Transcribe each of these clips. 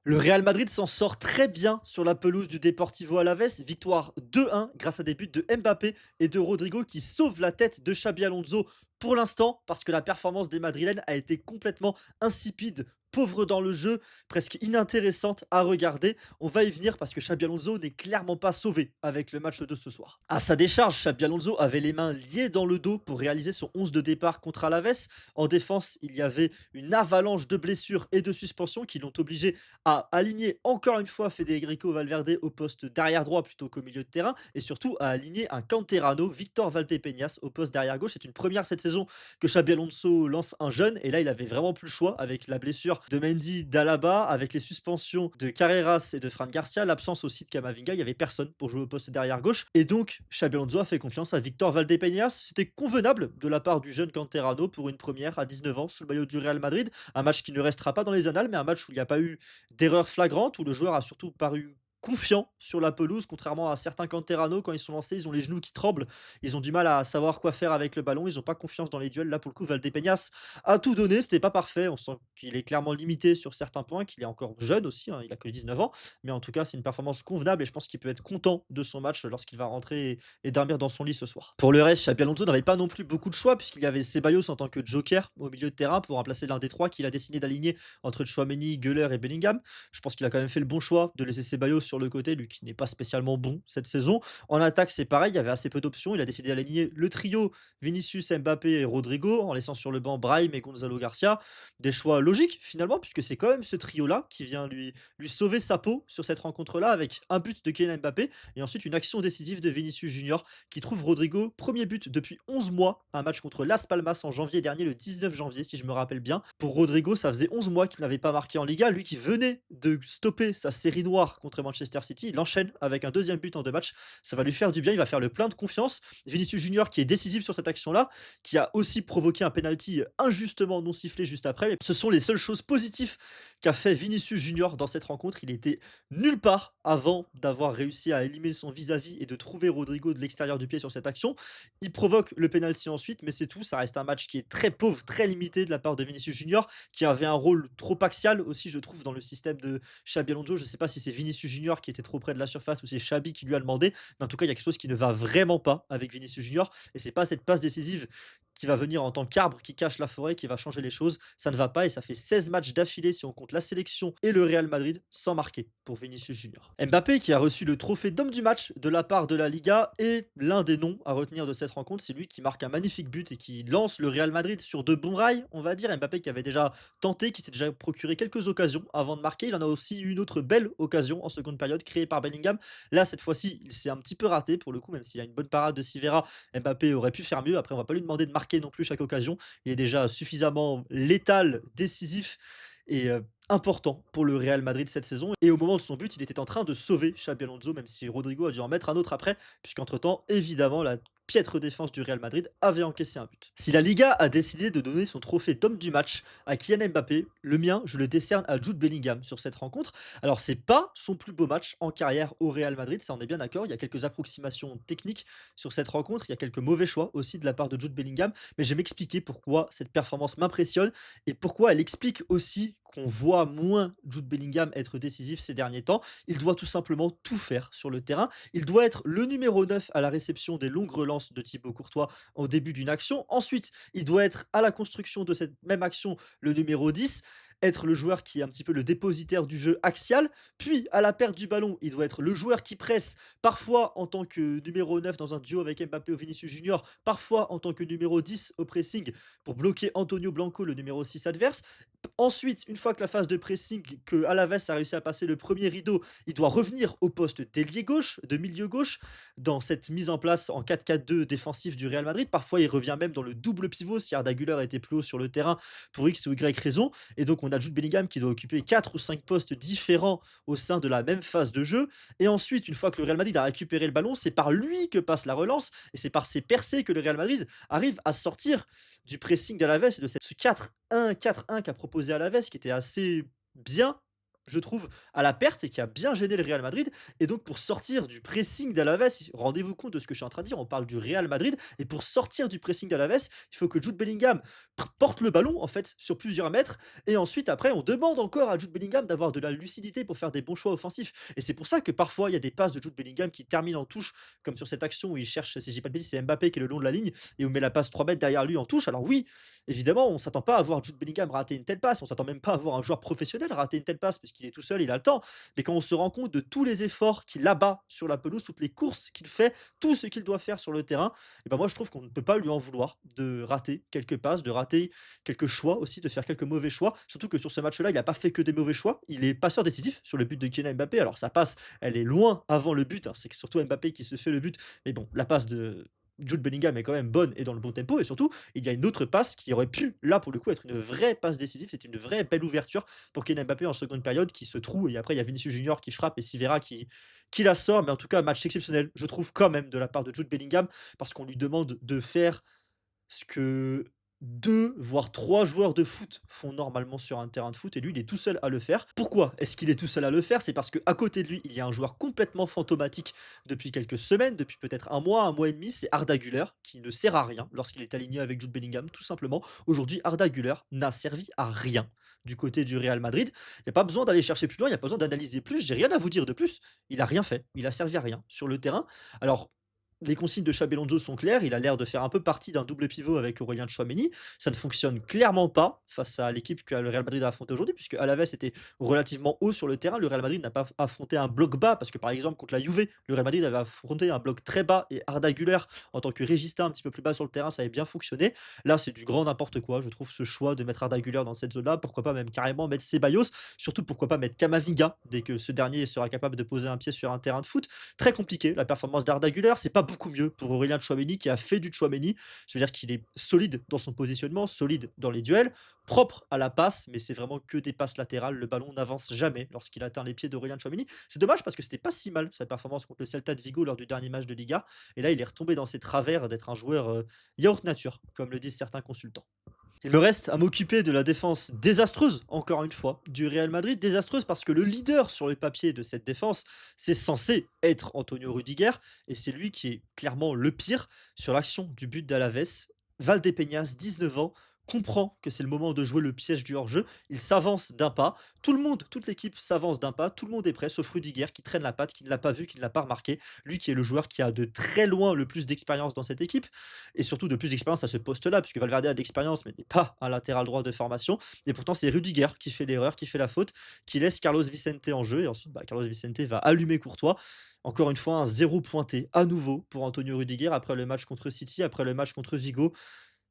Le Real Madrid s'en sort très bien sur la pelouse du Deportivo Alavés. Victoire 2-1 grâce à des buts de Mbappé et de Rodrigo qui sauvent la tête de Xabi Alonso pour l'instant parce que la performance des Madrilènes a été complètement insipide, pauvre dans le jeu, presque inintéressante à regarder. On va y venir parce que Xabi Alonso n'est clairement pas sauvé avec le match de ce soir. À sa décharge, Xabi Alonso avait les mains liées dans le dos pour réaliser son 11 de départ contre Alavés. En défense, il y avait une avalanche de blessures et de suspensions qui l'ont obligé à aligner encore une fois Federico Valverde au poste d'arrière droit plutôt qu'au milieu de terrain et surtout à aligner un Canterano, Victor Valdepeñas au poste d'arrière gauche. C'est une première cette saison que Xabi Alonso lance un jeune et là il avait vraiment plus le choix avec la blessure de Mendy, d'Alaba, avec les suspensions de Carreras et de Fran Garcia, l'absence aussi de Camavinga, il y avait personne pour jouer au poste d'arrière gauche et donc Xabi Alonso a fait confiance à Victor Valdepeñas. C'était convenable de la part du jeune Canterano pour une première à 19 ans sous le maillot du Real Madrid, un match qui ne restera pas dans les annales mais un match où il n'y a pas eu d'erreur flagrante où le joueur a surtout paru confiant sur la pelouse, contrairement à certains Canterano, quand ils sont lancés, ils ont les genoux qui tremblent, ils ont du mal à savoir quoi faire avec le ballon, ils n'ont pas confiance dans les duels. Là, pour le coup, Valdepeñas a tout donné, c'était pas parfait, on sent qu'il est clairement limité sur certains points, qu'il est encore jeune aussi, hein, il a que 19 ans, mais en tout cas, c'est une performance convenable et je pense qu'il peut être content de son match lorsqu'il va rentrer et dormir dans son lit ce soir. Pour le reste, Xabi Alonso n'avait pas non plus beaucoup de choix, puisqu'il y avait Ceballos en tant que joker au milieu de terrain pour remplacer l'un des trois qu'il a décidé d'aligner entre Chouameni, Güler et Bellingham. Je pense qu'il a quand même fait le bon choix de laisser Ceballos sur le côté, lui qui n'est pas spécialement bon cette saison. En attaque, c'est pareil, il y avait assez peu d'options. Il a décidé d'aligner le trio Vinicius, Mbappé et Rodrigo en laissant sur le banc Brahim et Gonzalo Garcia. Des choix logiques finalement, puisque c'est quand même ce trio-là qui vient lui sauver sa peau sur cette rencontre-là avec un but de Kylian Mbappé et ensuite une action décisive de Vinicius Junior qui trouve Rodrigo, premier but depuis 11 mois, un match contre Las Palmas en janvier dernier, le 19 janvier si je me rappelle bien. Pour Rodrigo, ça faisait 11 mois qu'il n'avait pas marqué en Liga, lui qui venait de stopper sa série noire contre Manchester City, il enchaîne avec un deuxième but en deux matchs, ça va lui faire du bien, il va faire le plein de confiance. Vinicius Junior qui est décisif sur cette action-là, qui a aussi provoqué un penalty injustement non sifflé juste après. Mais ce sont les seules choses positives qu'a fait Vinicius Junior dans cette rencontre. Il était nulle part avant d'avoir réussi à éliminer son vis-à-vis et de trouver Rodrigo de l'extérieur du pied sur cette action. Il provoque le penalty ensuite, mais c'est tout. Ça reste un match qui est très pauvre, très limité de la part de Vinicius Junior, qui avait un rôle trop axial aussi, je trouve, dans le système de Xabi Alonso. Je ne sais pas si c'est Vinicius Junior qui était trop près de la surface ou c'est Xabi qui lui a demandé, mais en tout cas, il y a quelque chose qui ne va vraiment pas avec Vinicius Junior, et c'est pas cette passe décisive qui va venir en tant qu'arbre qui cache la forêt, qui va changer les choses. Ça ne va pas et ça fait 16 matchs d'affilée si on compte la sélection et le Real Madrid sans marquer pour Vinicius Junior. Mbappé qui a reçu le trophée d'homme du match de la part de la Liga est l'un des noms à retenir de cette rencontre. C'est lui qui marque un magnifique but et qui lance le Real Madrid sur de bons rails, on va dire. Mbappé qui avait déjà tenté, qui s'est déjà procuré quelques occasions avant de marquer. Il en a aussi eu une autre belle occasion en seconde période créée par Bellingham. Là, cette fois-ci, il s'est un petit peu raté pour le coup, même s'il y a une bonne parade de Sivera. Mbappé aurait pu faire mieux. Après, on va pas lui demander de marquer non plus chaque occasion. Il est déjà suffisamment létal, décisif et important pour le Real Madrid cette saison. Et au moment de son but, il était en train de sauver Xabi Alonso, même si Rodrigo a dû en mettre un autre après, puisqu'entre-temps, évidemment, la piètre défense du Real Madrid avait encaissé un but. Si la Liga a décidé de donner son trophée d'homme du match à Kylian Mbappé, le mien, je le décerne à Jude Bellingham sur cette rencontre. Alors, c'est pas son plus beau match en carrière au Real Madrid, ça on est bien d'accord. Il y a quelques approximations techniques sur cette rencontre, il y a quelques mauvais choix aussi de la part de Jude Bellingham, mais je vais m'expliquer pourquoi cette performance m'impressionne et pourquoi elle explique aussi qu'on voit moins Jude Bellingham être décisif ces derniers temps. Il doit tout simplement tout faire sur le terrain. Il doit être le numéro 9 à la réception des longues relances de Thibaut Courtois au début d'une action. Ensuite, il doit être à la construction de cette même action le numéro 10, être le joueur qui est un petit peu le dépositaire du jeu axial. Puis, à la perte du ballon, il doit être le joueur qui presse, parfois en tant que numéro 9 dans un duo avec Mbappé ou Vinicius Junior, parfois en tant que numéro 10 au pressing pour bloquer Antonio Blanco, le numéro 6 adverse. Ensuite, une fois que la phase de pressing, que Alaves a réussi à passer le premier rideau, il doit revenir au poste d'ailier gauche, de milieu gauche, dans cette mise en place en 4-4-2 défensif du Real Madrid. Parfois, il revient même dans le double pivot si Arda Güler était plus haut sur le terrain pour X ou Y raison. Et donc, on a Jude Bellingham qui doit occuper 4 ou 5 postes différents au sein de la même phase de jeu. Et ensuite, une fois que le Real Madrid a récupéré le ballon, c'est par lui que passe la relance et c'est par ses percées que le Real Madrid arrive à sortir du pressing d'Alaves et de ce 4-1, 4-1 qu'a proposé Alaves, qui était assez bien je trouve, à la perte et qui a bien gêné le Real Madrid. Et donc, pour sortir du pressing d'Alaves, rendez-vous compte de ce que je suis en train de dire, on parle du Real Madrid. Et pour sortir du pressing d'Alaves, il faut que Jude Bellingham porte le ballon, en fait, sur plusieurs mètres. Et ensuite, après, on demande encore à Jude Bellingham d'avoir de la lucidité pour faire des bons choix offensifs. Et c'est pour ça que parfois, il y a des passes de Jude Bellingham qui terminent en touche, comme sur cette action où il cherche, si j'ai pas de bêtises, c'est Mbappé qui est le long de la ligne et où met la passe 3 mètres derrière lui en touche. Alors oui, évidemment, on s'attend pas à voir Jude Bellingham rater une telle passe, on s'attend même pas à voir un joueur professionnel rater une telle passe puisqu'il est tout seul, il a le temps. Mais quand on se rend compte de tous les efforts qu'il abat sur la pelouse, toutes les courses qu'il fait, tout ce qu'il doit faire sur le terrain, et ben moi je trouve qu'on ne peut pas lui en vouloir de rater quelques passes, de rater quelques choix aussi, de faire quelques mauvais choix. Surtout que sur ce match-là, il n'a pas fait que des mauvais choix. Il est passeur décisif sur le but de Kylian Mbappé. Alors sa passe, elle est loin avant le but, hein. C'est surtout Mbappé qui se fait le but. Mais bon, la passe de Jude Bellingham est quand même bonne et dans le bon tempo. Et surtout, il y a une autre passe qui aurait pu, là pour le coup, être une vraie passe décisive. C'est une vraie belle ouverture pour Kylian Mbappé en seconde période qui se trouve. Et après, il y a Vinicius Junior qui frappe et Sivera qui la sort. Mais en tout cas, match exceptionnel, je trouve quand même, de la part de Jude Bellingham, parce qu'on lui demande de faire ce que 2 voire 3 joueurs de foot font normalement sur un terrain de foot et lui, il est tout seul à le faire. Pourquoi est-ce qu'il est tout seul à le faire? C'est parce qu'à côté de lui, il y a un joueur complètement fantomatique depuis quelques semaines, depuis peut-être un mois et demi, c'est Arda Güler, qui ne sert à rien lorsqu'il est aligné avec Jude Bellingham, tout simplement. Aujourd'hui, Arda Güler n'a servi à rien du côté du Real Madrid. Il y a pas besoin d'aller chercher plus loin, il y a pas besoin d'analyser plus, j'ai rien à vous dire de plus. Il a rien fait, il a servi à rien sur le terrain. Alors les consignes de Xabi Alonso sont claires, il a l'air de faire un peu partie d'un double pivot avec Aurélien Tchouaméni. Ça ne fonctionne clairement pas face à l'équipe que le Real Madrid a affronté aujourd'hui, puisque Alaves était relativement haut sur le terrain. Le Real Madrid n'a pas affronté un bloc bas, parce que par exemple contre la Juve, le Real Madrid avait affronté un bloc très bas et Arda Güler en tant que régista un petit peu plus bas sur le terrain, ça avait bien fonctionné. Là, c'est du grand n'importe quoi. Je trouve ce choix de mettre Arda Güler dans cette zone-là, pourquoi pas même carrément mettre Ceballos, surtout pourquoi pas mettre Camavinga dès que ce dernier sera capable de poser un pied sur un terrain de foot. Très compliqué, la performance d'Arda Güler, c'est pas beaucoup mieux pour Aurélien Tchouaméni qui a fait du Tchouaméni. Je veux dire qu'il est solide dans son positionnement, solide dans les duels, propre à la passe, mais c'est vraiment que des passes latérales. Le ballon n'avance jamais lorsqu'il atteint les pieds d'Aurélien Tchouaméni. C'est dommage parce que c'était pas si mal sa performance contre le Celta de Vigo lors du dernier match de Liga. Et là, il est retombé dans ses travers d'être un joueur yaourt nature, comme le disent certains consultants. Il me reste à m'occuper de la défense désastreuse, encore une fois, du Real Madrid. Désastreuse parce que le leader sur le papier de cette défense, c'est censé être Antonio Rudiger, et c'est lui qui est clairement le pire sur l'action du but d'Alaves. Valdepeñas, 19 ans, comprend que c'est le moment de jouer le piège du hors-jeu. Il s'avance d'un pas. Tout le monde, toute l'équipe s'avance d'un pas. Tout le monde est prêt, sauf Rudiger qui traîne la patte, qui ne l'a pas vu, qui ne l'a pas remarqué. Lui qui est le joueur qui a de très loin le plus d'expérience dans cette équipe et surtout de plus d'expérience à ce poste-là, puisque Valverde a de l'expérience, mais n'est pas un latéral droit de formation. Et pourtant, c'est Rudiger qui fait l'erreur, qui fait la faute, qui laisse Carlos Vicente en jeu. Et ensuite, Carlos Vicente va allumer Courtois. Encore une fois, un zéro pointé à nouveau pour Antonio Rudiger après le match contre City, après le match contre Vigo.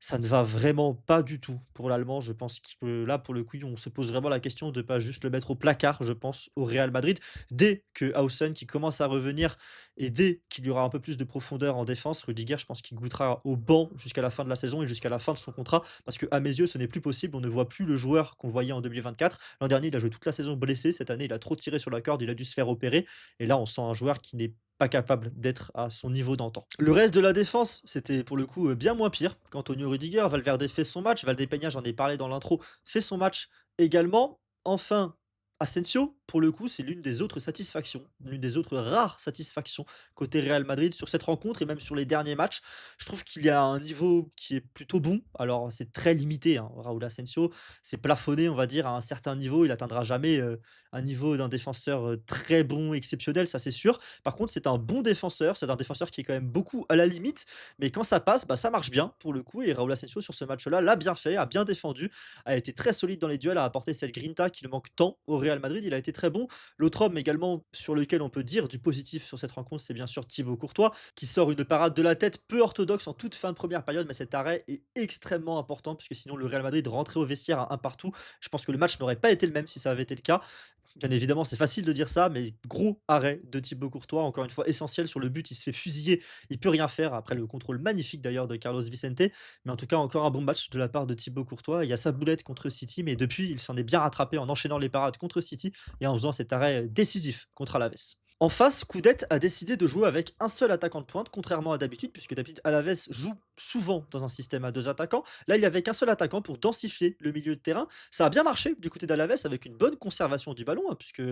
Ça ne va vraiment pas du tout pour l'Allemand. Je pense que là, pour le coup, on se pose vraiment la question de pas juste le mettre au placard, je pense, au Real Madrid. Dès que Hausen qui commence à revenir et dès qu'il y aura un peu plus de profondeur en défense, Rudiger, je pense qu'il goûtera au banc jusqu'à la fin de la saison et jusqu'à la fin de son contrat. Parce que à mes yeux, ce n'est plus possible. On ne voit plus le joueur qu'on voyait en 2024. L'an dernier, il a joué toute la saison blessé. Cette année, il a trop tiré sur la corde. Il a dû se faire opérer. Et là, on sent un joueur qui n'est pas capable d'être à son niveau d'antan. Le reste de la défense, c'était pour le coup bien moins pire qu'Antonio Rudiger. Valverde fait son match, Valdepeña, j'en ai parlé dans l'intro, fait son match également. Enfin, Asensio, pour le coup, c'est l'une des autres satisfactions, l'une des autres rares satisfactions côté Real Madrid sur cette rencontre et même sur les derniers matchs. Je trouve qu'il y a un niveau qui est plutôt bon. Alors, c'est très limité, hein, Raúl Asensio. C'est plafonné, on va dire, à un certain niveau. Il atteindra jamais un niveau d'un défenseur très bon, exceptionnel, ça c'est sûr. Par contre, c'est un bon défenseur. C'est un défenseur qui est quand même beaucoup à la limite. Mais quand ça passe, ça marche bien pour le coup. Et Raúl Asensio, sur ce match-là, l'a bien fait, a bien défendu, a été très solide dans les duels, a apporté cette grinta qui le manque tant au Real Madrid. Il a été très bon. L'autre homme également sur lequel on peut dire du positif sur cette rencontre, c'est bien sûr Thibaut Courtois, qui sort une parade de la tête peu orthodoxe en toute fin de première période, mais cet arrêt est extrêmement important, puisque sinon le Real Madrid rentrait au vestiaire à un partout. Je pense que le match n'aurait pas été le même si ça avait été le cas. Bien évidemment, c'est facile de dire ça, mais gros arrêt de Thibaut Courtois, encore une fois essentiel sur le but, il se fait fusiller, il peut rien faire après le contrôle magnifique d'ailleurs de Carlos Vicente, mais en tout cas encore un bon match de la part de Thibaut Courtois. Il y a sa boulette contre City, mais depuis il s'en est bien rattrapé en enchaînant les parades contre City et en faisant cet arrêt décisif contre Alaves. En face, Coudet a décidé de jouer avec un seul attaquant de pointe, contrairement à d'habitude, puisque d'habitude Alaves joue souvent dans un système à 2 attaquants. Là, il y avait qu'un seul attaquant pour densifier le milieu de terrain. Ça a bien marché du côté d'Alaves avec une bonne conservation du ballon, hein, puisque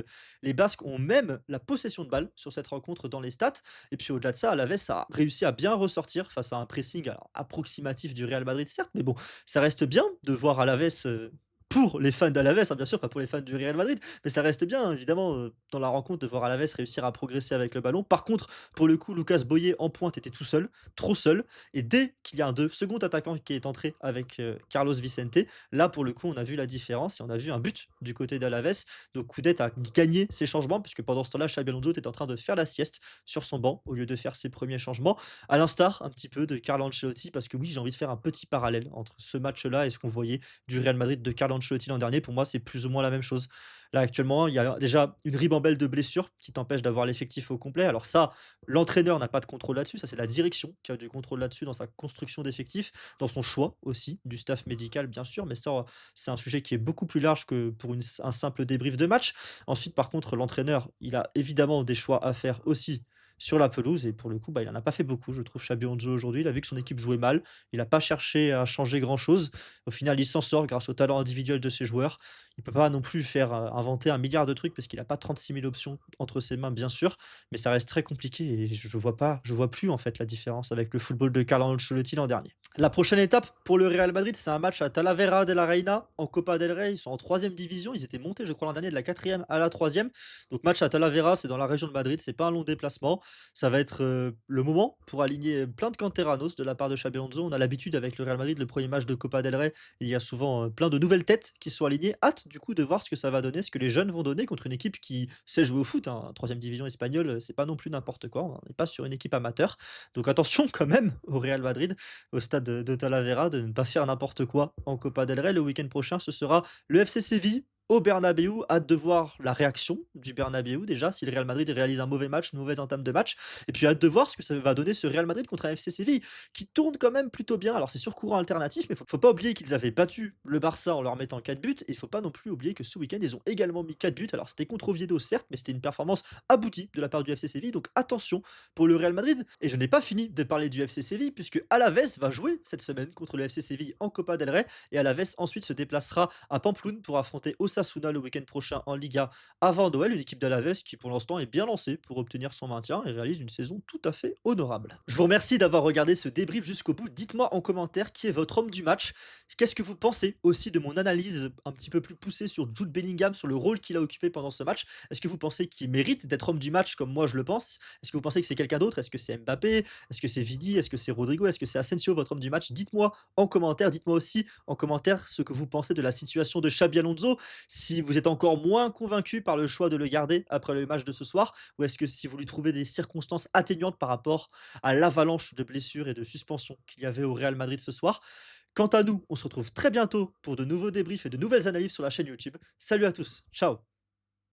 les Basques ont même la possession de balle sur cette rencontre dans les stats. Et puis au-delà de ça, Alaves a réussi à bien ressortir face à un pressing alors, approximatif du Real Madrid, certes, mais bon, ça reste bien de voir Alaves. Pour les fans d'Alaves, hein, bien sûr, pas pour les fans du Real Madrid, mais ça reste bien, évidemment, dans la rencontre de voir Alaves réussir à progresser avec le ballon. Par contre, pour le coup, Lucas Boyer en pointe était tout seul, trop seul. Et dès qu'il y a second attaquant qui est entré avec Carlos Vicente, là, pour le coup, on a vu la différence et on a vu un but du côté d'Alaves. Donc, Coudet a gagné ses changements, puisque pendant ce temps-là, Xabi Alonso était en train de faire la sieste sur son banc au lieu de faire ses premiers changements. À l'instar, un petit peu, de Carlo Ancelotti, parce que oui, j'ai envie de faire un petit parallèle entre ce match-là et ce qu'on voyait du Real Madrid de Carlo Ancelotti l'an dernier. Pour moi, c'est plus ou moins la même chose. Là, actuellement, il y a déjà une ribambelle de blessures qui t'empêche d'avoir l'effectif au complet. Alors ça, l'entraîneur n'a pas de contrôle là-dessus. Ça, c'est la direction qui a du contrôle là-dessus dans sa construction d'effectifs, dans son choix aussi, du staff médical, bien sûr. Mais ça, c'est un sujet qui est beaucoup plus large que pour un simple débrief de match. Ensuite, par contre, l'entraîneur, il a évidemment des choix à faire aussi sur la pelouse et pour le coup, bah, il en a pas fait beaucoup, je trouve, Xabi Alonso aujourd'hui. Il a vu que son équipe jouait mal, il n'a pas cherché à changer grand-chose. Au final, il s'en sort grâce au talent individuel de ses joueurs. Il peut pas non plus faire, inventer un milliard de trucs parce qu'il a pas 36 000 options entre ses mains, bien sûr, mais ça reste très compliqué et je vois plus, en fait, la différence avec le football de Carlo Ancelotti l'an dernier. La prochaine étape pour le Real Madrid, c'est un match à Talavera de la Reina en Copa del Rey. Ils sont en troisième division. Ils étaient montés, je crois, l'an dernier de la quatrième à la troisième. Donc match à Talavera, c'est dans la région de Madrid. C'est pas un long déplacement. Ça va être le moment pour aligner plein de canteranos de la part de Xabi Alonso. On a l'habitude avec le Real Madrid, le premier match de Copa del Rey, il y a souvent plein de nouvelles têtes qui sont alignées. Hâte du coup de voir ce que ça va donner, ce que les jeunes vont donner contre une équipe qui sait jouer au foot, hein. Troisième division espagnole, c'est pas non plus n'importe quoi. On n'est pas sur une équipe amateur. Donc attention quand même au Real Madrid, au stade de Talavera, de ne pas faire n'importe quoi en Copa del Rey. Le week-end prochain, ce sera le FC Séville au Bernabéu. Hâte de voir la réaction du Bernabéu déjà, si le Real Madrid réalise un mauvais match, une mauvaise entame de match. Et puis hâte de voir ce que ça va donner ce Real Madrid contre un FC Séville qui tourne quand même plutôt bien. Alors c'est sur courant alternatif, mais faut pas oublier qu'ils avaient battu le Barça en leur mettant 4 buts. Et il faut pas non plus oublier que ce week-end, ils ont également mis 4 buts. Alors c'était contre Oviedo, certes, mais c'était une performance aboutie de la part du FC Séville. Donc attention pour le Real Madrid. Et je n'ai pas fini de parler du FC Séville, puisque Alaves va jouer cette semaine contre le FC Séville en Copa del Rey. Et Alaves ensuite se déplacera à Pampelune pour affronter Osasuna le week-end prochain en Liga avant Noël, une équipe d'Alaves qui pour l'instant est bien lancée pour obtenir son maintien et réalise une saison tout à fait honorable. Je vous remercie d'avoir regardé ce débrief jusqu'au bout. Dites-moi en commentaire qui est votre homme du match. Qu'est-ce que vous pensez aussi de mon analyse un petit peu plus poussée sur Jude Bellingham, sur le rôle qu'il a occupé pendant ce match? Est-ce que vous pensez qu'il mérite d'être homme du match comme moi je le pense? Est-ce que vous pensez que c'est quelqu'un d'autre? Est-ce que c'est Mbappé? Est-ce que c'est Vidi? Est-ce que c'est Rodrigo? Est-ce que c'est Asensio, votre homme du match? Dites-moi en commentaire. Dites-moi aussi en commentaire ce que vous pensez de la situation de Xabi Alonso. Si vous êtes encore moins convaincu par le choix de le garder après le match de ce soir, ou est-ce que si vous lui trouvez des circonstances atténuantes par rapport à l'avalanche de blessures et de suspensions qu'il y avait au Real Madrid ce soir. Quant à nous, on se retrouve très bientôt pour de nouveaux débriefs et de nouvelles analyses sur la chaîne YouTube. Salut à tous, ciao.